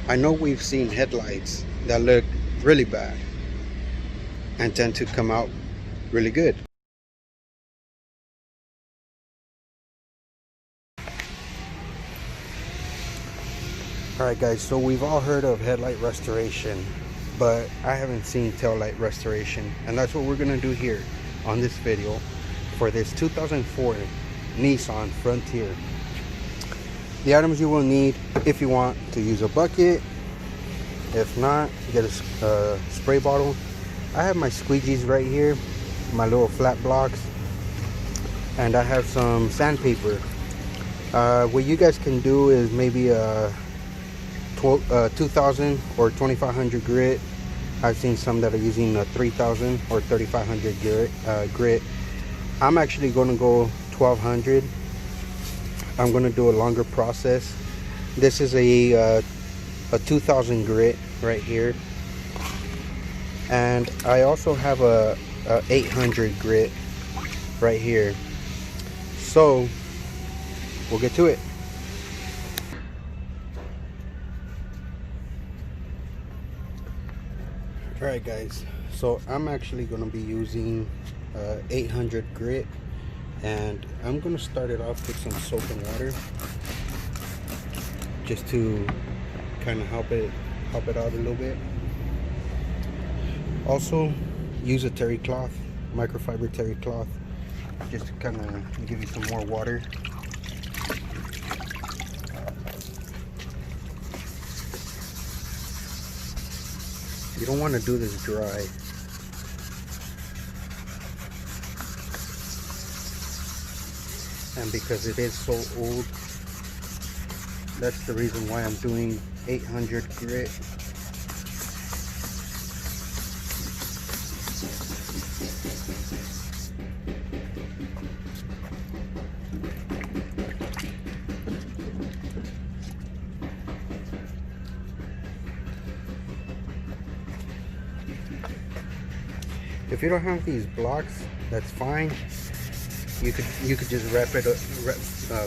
I know we've seen headlights that look really bad and tend to come out really good. Alright guys, so we've all heard of headlight restoration, but I haven't seen tail light restoration, and that's what we're going to do here on this video for this 2004 Nissan Frontier. The items you will need if you want to use a bucket. If not, get a spray bottle. I have my squeegees right here, my little flat blocks, and I have some sandpaper. What you guys can do is maybe a 2000 or 2500 grit. I've seen some that are using a 3000 or 3500 grit. I'm actually going to go 1200. I'm going to do a longer process. This is a 2000 grit right here, and I also have a 800 grit right here. So we'll get to it. Alright guys, so I'm actually going to be using 800 grit, and I'm going to start it off with some soap and water just to kind of help it out a little bit. Also use a terry cloth, microfiber terry cloth, just to kind of give you some more water. You don't want to do this dry. And because it is so old, that's the reason why I'm doing 800 grit. If you don't have these blocks, that's fine. You could just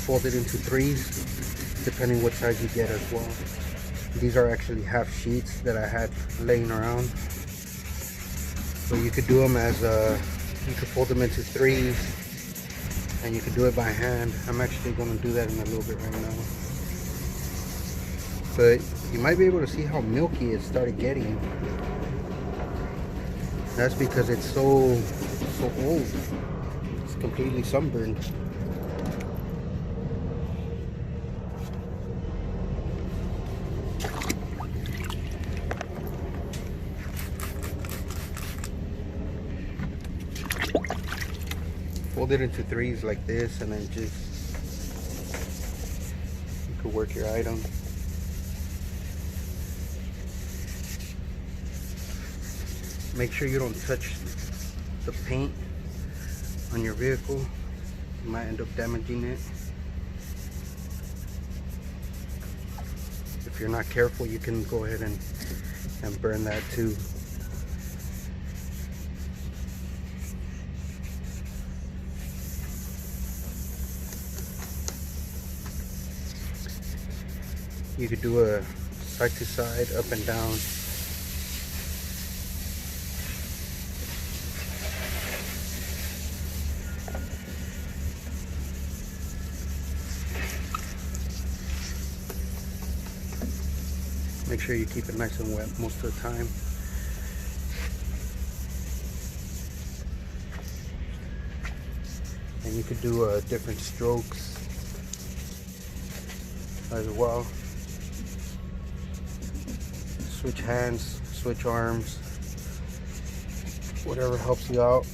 fold it into threes, depending what size you get as well. These are actually half sheets that I had laying around, so you could do them as you could fold them into threes, and you could do it by hand. I'm actually going to do that in a little bit right now, but you might be able to see how milky it started getting. That's because it's so old. It's completely sunburned. Fold it into threes like this, and then just you could work your item. Make sure you don't touch the paint on your vehicle. You might end up damaging it. If you're not careful, you can go ahead and burn that too. You could do a side to side, up and down. Make sure you keep it nice and wet most of the time. And you could do different strokes as well. Switch hands, switch arms, whatever helps you out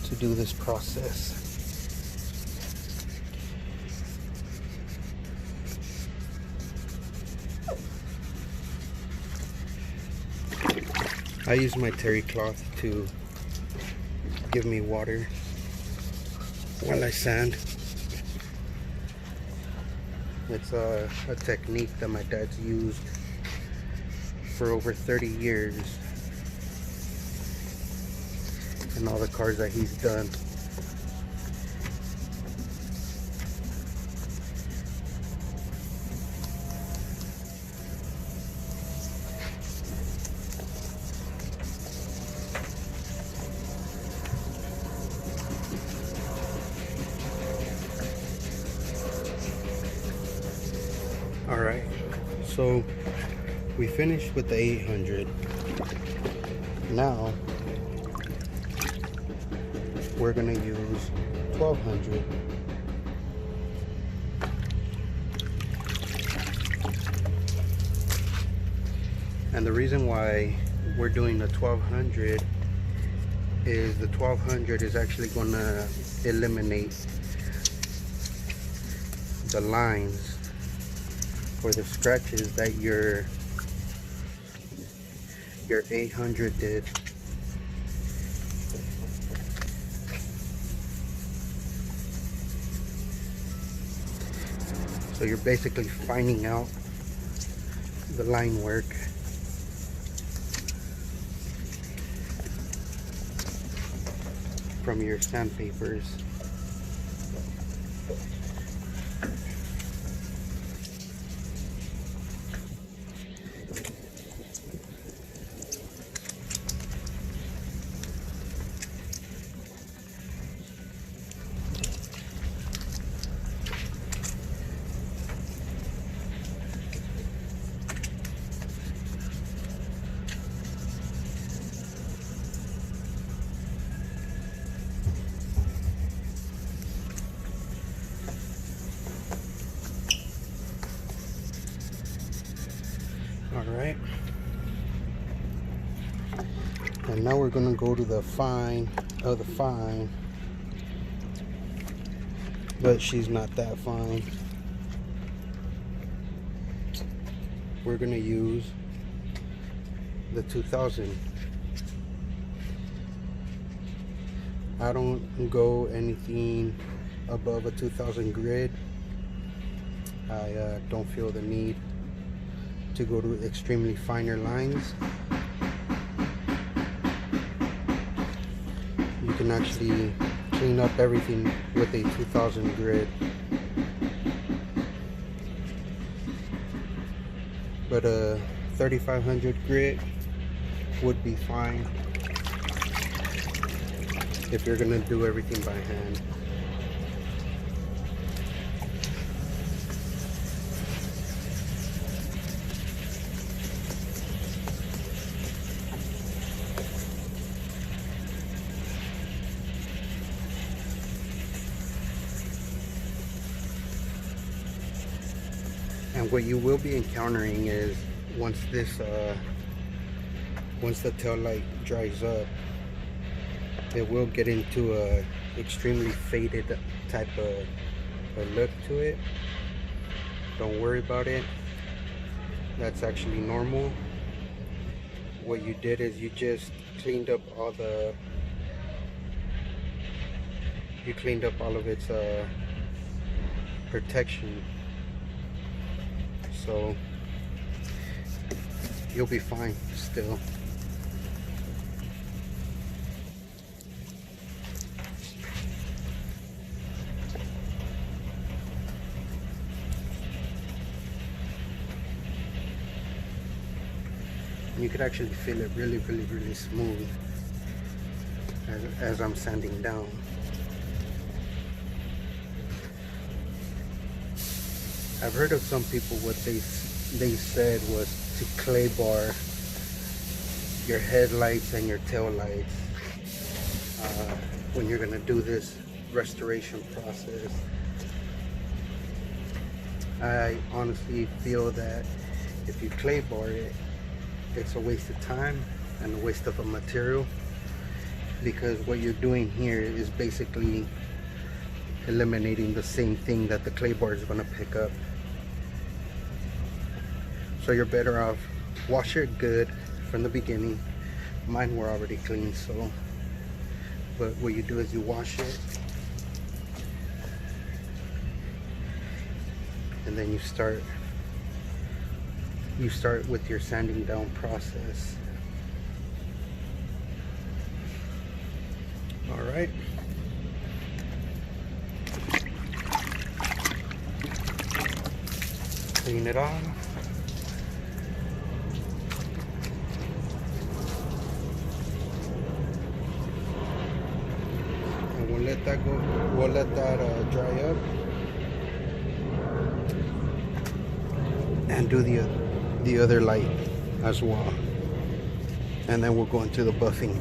to do this process. I use my terry cloth to give me water while I sand. It's a technique that my dad's used for over 30 years in all the cars that he's done. All right, so we finished with the 800. Now we're gonna use 1200. And the reason why we're doing the 1200 is the 1200 is actually gonna eliminate the lines or the scratches that your 800 did. So you're basically finding out the line work. From your sandpapers. Alright, and now we're gonna go to the fine of the fine, but she's not that fine. We're gonna use the 2000. I don't go anything above a 2000 grid. I don't feel the need to go to extremely finer lines. You can actually clean up everything with a 2000 grid. But a 3500 grid would be fine if you're gonna do everything by hand. And what you will be encountering is once the tail light dries up, it will get into a extremely faded type of a look to it. Don't worry about it. That's actually normal. What you did is you just cleaned up all of its protection. So you'll be fine still. And you could actually feel it really smooth as I'm sanding down. I've heard of some people, what they said was to clay bar your headlights and your tail lights when you're gonna do this restoration process. I honestly feel that if you clay bar it, it's a waste of time and a waste of a material, because what you're doing here is basically eliminating the same thing that the clay bar is going to pick up. So you're better off wash it good from the beginning. Mine were already clean, so but what you do is you wash it and then you start with your sanding down process. All right. Clean it off. And we'll let that go. We'll let that dry up. and do the other light as well, and then we'll go into the buffing.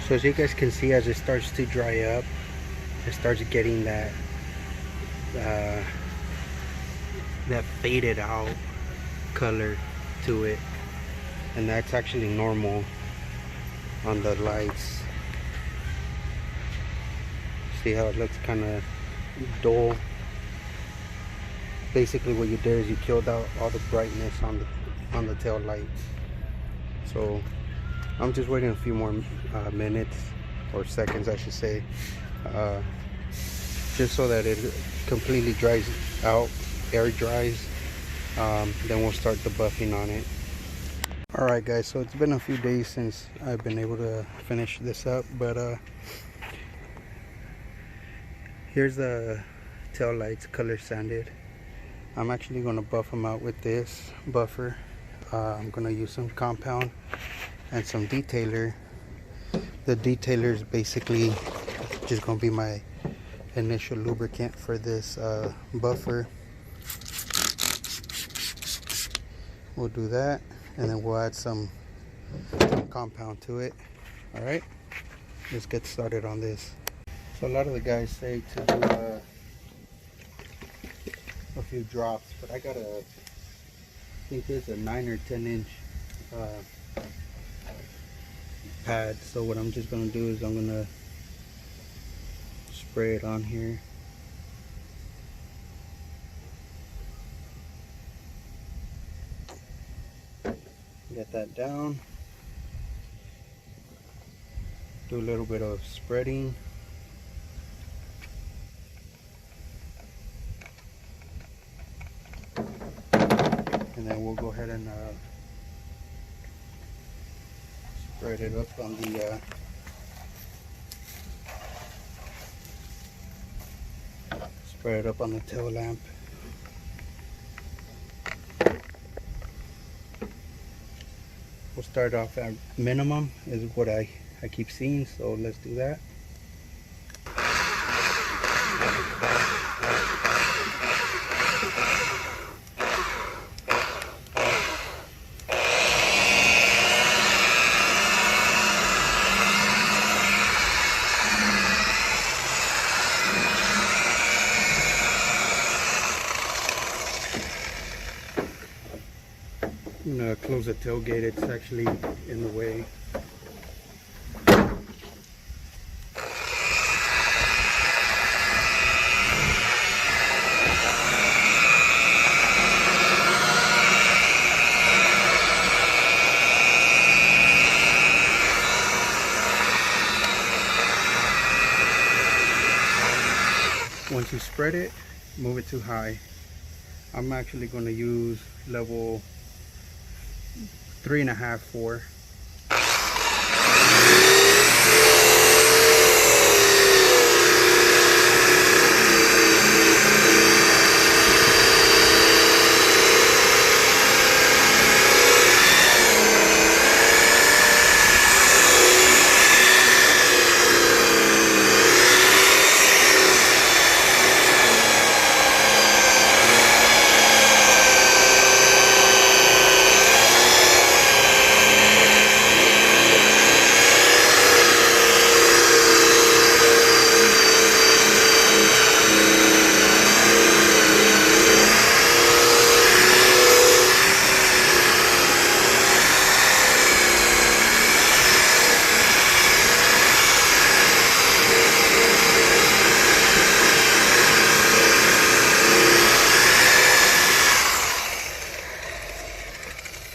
So as you guys can see, as it starts to dry up, it starts getting that faded out color to it, and that's actually normal on the lights. See how it looks kind of dull? Basically what you did is you killed out all the brightness on the tail lights. So I'm just waiting a few more minutes, or seconds I should say, just so that it completely dries out, air dries. Then we'll start the buffing on it. Alright guys, so it's been a few days since I've been able to finish this up, but here's the tail lights color sanded. I'm actually going to buff them out with this buffer. I'm going to use some compound and some detailer. The detailer is basically just going to be my initial lubricant for this buffer. We'll do that, and then we'll add some compound to it. All right, let's get started on this. So a lot of the guys say to do a few drops, but I got I think this is a 9 or 10 inch pad. So what I'm just gonna do is I'm gonna spray it on here. Get that down. Do a little bit of spreading. And then we'll go ahead and spread it up on the tail lamp. We'll start off at minimum is what I keep seeing, so let's do that. I'm gonna close the tailgate, it's actually in the way. Once you spread it, move it too high. I'm actually going to use level 3.5, 4.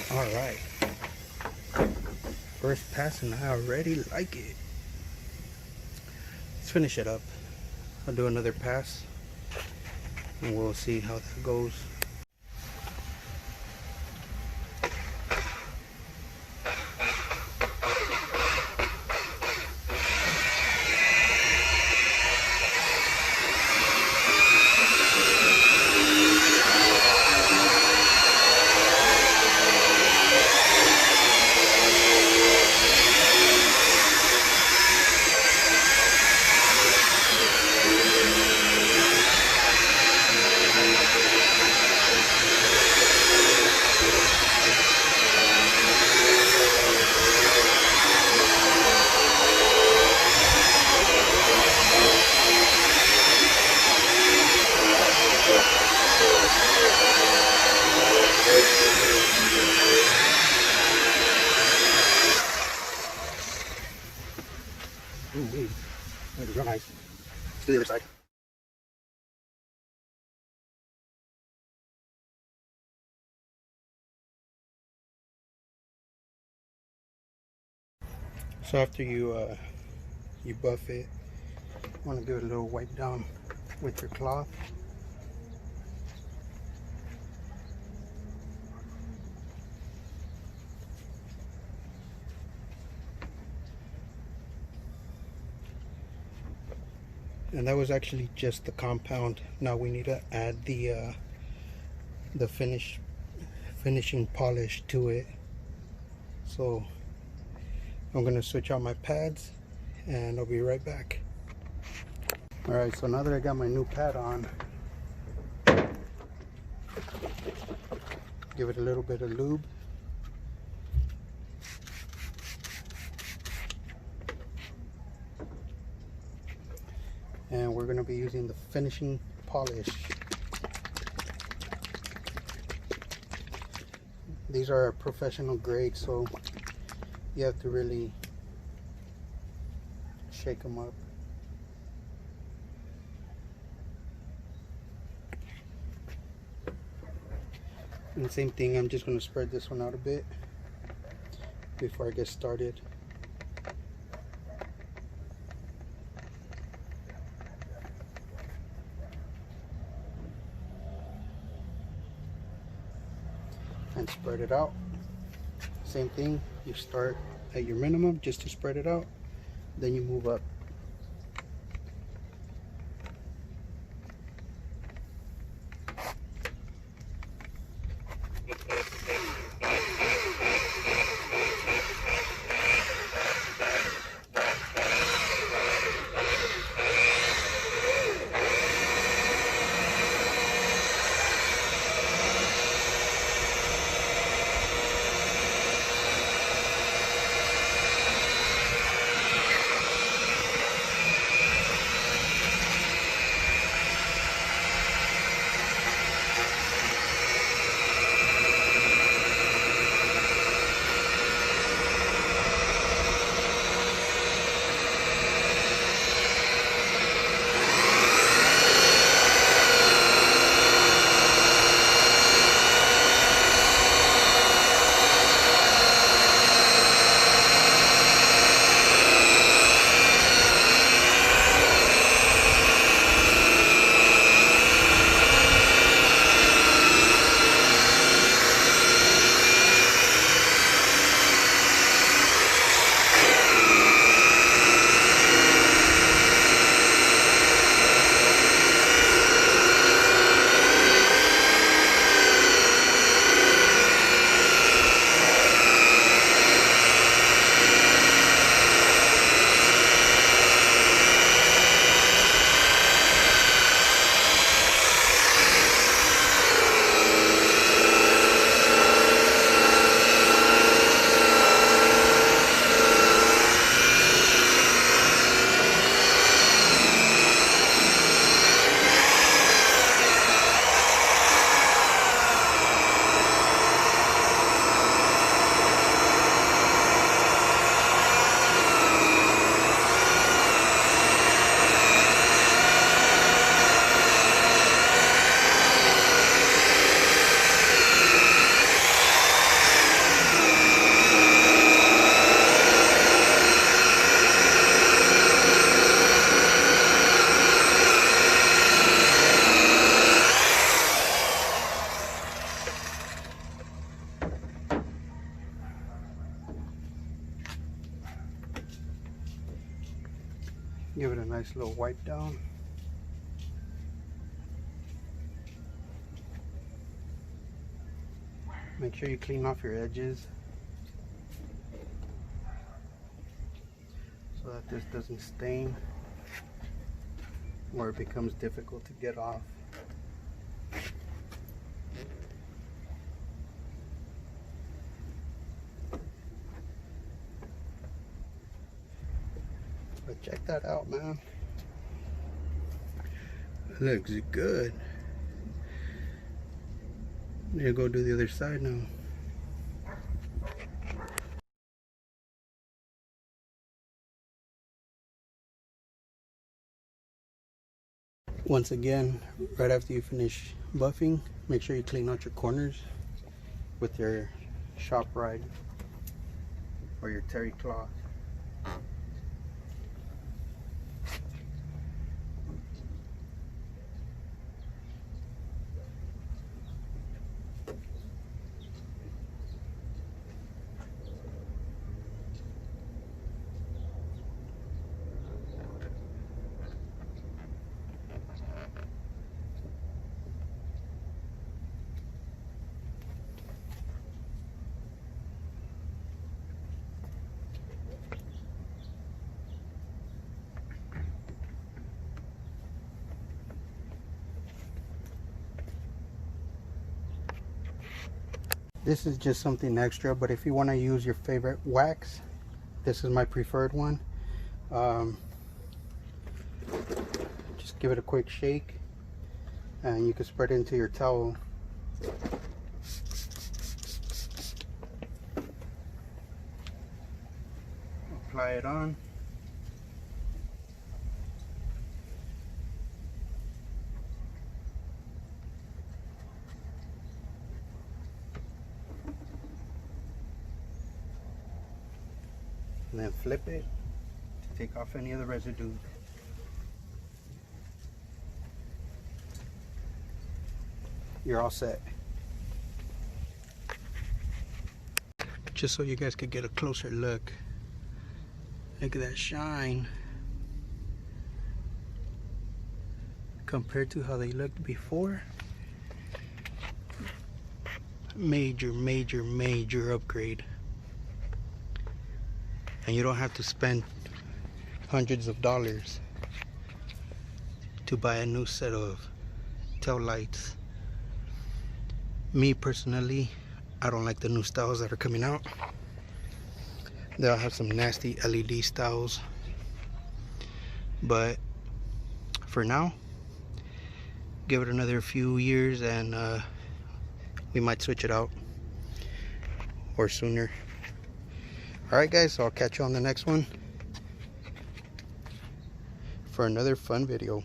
Alright, first pass and I already like it. Let's finish it up. I'll do another pass and we'll see how that goes. do the other side. So after you buff it, you want to give it a little wipe down with your cloth. And that was actually just the compound. Now we need to add the finishing polish to it. So I'm gonna switch out my pads and I'll be right back. Alright, so now that I got my new pad on, give it a little bit of lube. And we're going to be using the finishing polish. These are professional grade, so you have to really shake them up. And same thing, I'm just going to spread this one out a bit before I get started. And spread it out. Same thing, you start at your minimum just to spread it out, then you move up. Give it a nice little wipe down. Make sure you clean off your edges so that this doesn't stain or it becomes difficult to get off. But check that out, man. It looks good. I'm gonna go do the other side now. Once again, right after you finish buffing, make sure you clean out your corners with your shop ride or your terry cloth. This is just something extra, but if you want to use your favorite wax, this is my preferred one. Just give it a quick shake and you can spread it into your towel. Apply it on. And then flip it to take off any of the residue. You're all set. Just so you guys could get a closer look. Look at that shine. Compared to how they looked before. Major, major, major upgrade. And you don't have to spend hundreds of dollars to buy a new set of tail lights. Me personally, I don't like the new styles that are coming out. They'll have some nasty LED styles, but for now, give it another few years and we might switch it out, or sooner. Alright guys, so I'll catch you on the next one for another fun video.